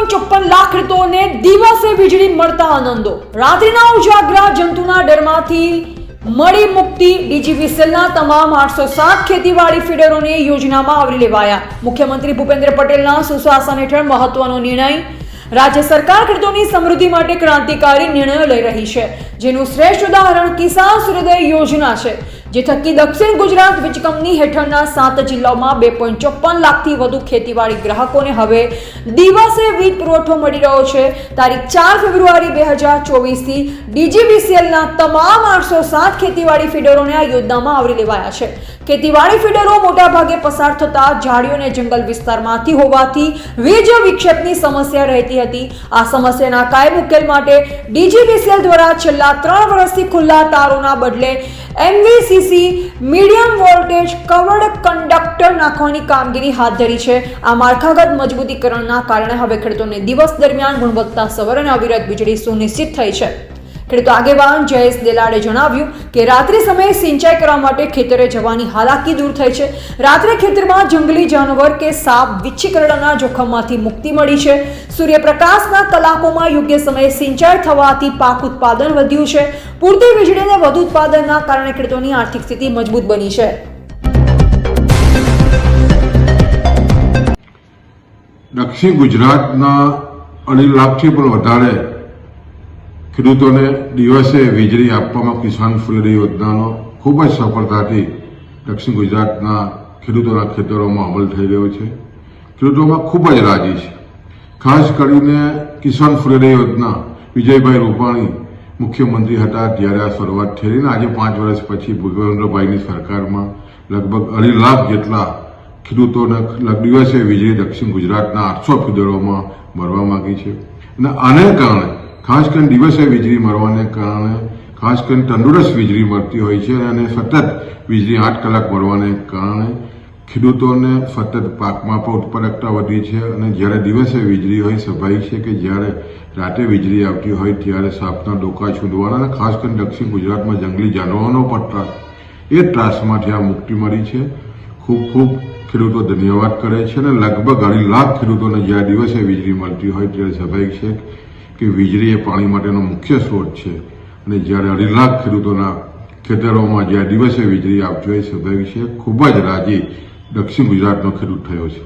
1.54 લાખ ખેડૂતોને દિવસે વીજળી મળતા આનંદો। રાત્રિના ઉજાગરા જંતુના ડરમાંથી મળી મુક્તિ। ડીજીવીસીએલના તમામ 807 ખેતીવાડી ફીડરોને યોજનામાં આવરી લેવાયા। મુખ્યમંત્રી ભૂપેન્દ્ર પટેલના સુશાસન હેઠળ મહત્વનો નિર્ણય। રાજ્ય સરકાર ખેડૂતોની સમૃદ્ધિ માટે ક્રાંતિકારી નિર્ણયો લઈ રહી છે, જેનું શ્રેષ્ઠ ઉદાહરણ કિસાન સૂર્યોદય યોજના છે, જે થકી દક્ષિણ ગુજરાત વીજ કંપની હેઠળના 7 જિલ્લાઓમાં 2.54 લાખથી વધુ ખેતીવાડી ગ્રાહકોને હવે દિવસે વીજ પુરવઠો મળી રહ્યો છે। તારીખ 4 ફેબ્રુઆરી 2024 થી ડીજીવીસીએલના તમામ 807 ખેતીવાડી ફીડરોને આ યોજનામાં આવરી લેવાયા છે। ખેતીવાડી ફીડરો મોટાભાગે પસાર થતા ઝાડીઓ અને જંગલ વિસ્તારમાંથી હોવાથી વીજ વિક્ષેપની સમસ્યા રહેતી હતી। આ સમસ્યાના કાયમી ઉકેલ માટે ડીજીવીસીએલ દ્વારા છેલ્લા 3 વર્ષથી ખુલ્લા તારોના બદલે એમવીસીસી મીડિયમ વોલ્ટેજ કવર્ડ કંડક્ટર નાખવાની કામગીરી હાથ ધરી છે। આ માળખાગત મજબૂતીકરણના કારણે હવે ખેડૂતોને દિવસ દરમિયાન ગુણવત્તાસભર અને અવિરત વીજળી સુનિશ્ચિત થઈ છે। ખેડૂત આગેવાન જયેશ દેલાડે જણાવ્યું કે રાત્રિ સમયે સિંચાઈ કરવા માટે ખેતરે જવાની હાલાકી દૂર થઈ છે। રાત્રે ખેતરમાં જંગલી જાનવર કે સાપ વિચ્છી કરડવાના જોખમમાંથી મુક્તિ મળી છે। સૂર્યપ્રકાશના કલાકોમાં યોગ્ય સમયે સિંચાઈ થવાથી પાક ઉત્પાદન વધ્યું છે। પૂરતી વીજળી અને વધુ ઉત્પાદનના કારણે ખેડૂતોની આર્થિક સ્થિતિ મજબૂત બની છે। દક્ષિણ ગુજરાતના 2.5 લાખથી પણ વધારે ખેડૂતોને દિવસે વીજળી આપવામાં કિસાન સૂર્યોદય યોજનાનો ખૂબ જ સફળતાથી દક્ષિણ ગુજરાતના ખેડૂતોના ખેતરોમાં અમલ થઈ રહ્યો છે। ખેડૂતોમાં ખૂબ જ રાજી છે। ખાસ કરીને કિસાન સૂર્યોદય યોજના વિજયભાઈ રૂપાણી મુખ્યમંત્રી હતા ત્યારે આ શરૂઆત થઈ અને આજે 5 વર્ષ પછી ભૂપેન્દ્રભાઈની સરકારમાં લગભગ 2.5 લાખ જેટલા ખેડૂતોને દિવસે વીજળી દક્ષિણ ગુજરાતના 800 ફીડરોમાં મળવા માંગી છે। અને આને કારણે ખાસ કરીને દિવસે વીજળી મળવાને કારણે ખાસ કરીને તંદુરસ્ત વીજળી મળતી હોય છે અને સતત વીજળી 8 કલાક મળવાને કારણે ખેડૂતોને સતત પાકમાં પણ ઉત્પાદકતા વધી છે। અને જ્યારે દિવસે વીજળી હોય સ્વાભાવિક છે કે જ્યારે રાતે વીજળી આવતી હોય ત્યારે સાપના ડોકા છૂંદવાના અને ખાસ કરીને દક્ષિણ ગુજરાતમાં જંગલી જાનવરોનો પણ ત્રાસ, એ ત્રાસમાંથી આ મુક્તિ મળી છે। ખૂબ ખૂબ ખેડૂતો ધન્યવાદ કરે છે અને લગભગ 2.5 લાખ ખેડૂતોને જ્યારે દિવસે વીજળી મળતી હોય ત્યારે સ્વાભાવિક છે કે વીજળી એ પાણી માટેનો મુખ્ય સ્ત્રોત છે અને જ્યારે 2.5 લાખ ખેડૂતોના ખેતરોમાં જ્યારે દિવસે વીજળી આવતી હોય સ્વાભાવિક છે ખૂબ જ રાજી દક્ષિણ ગુજરાતનો ખેડૂત થયો છે।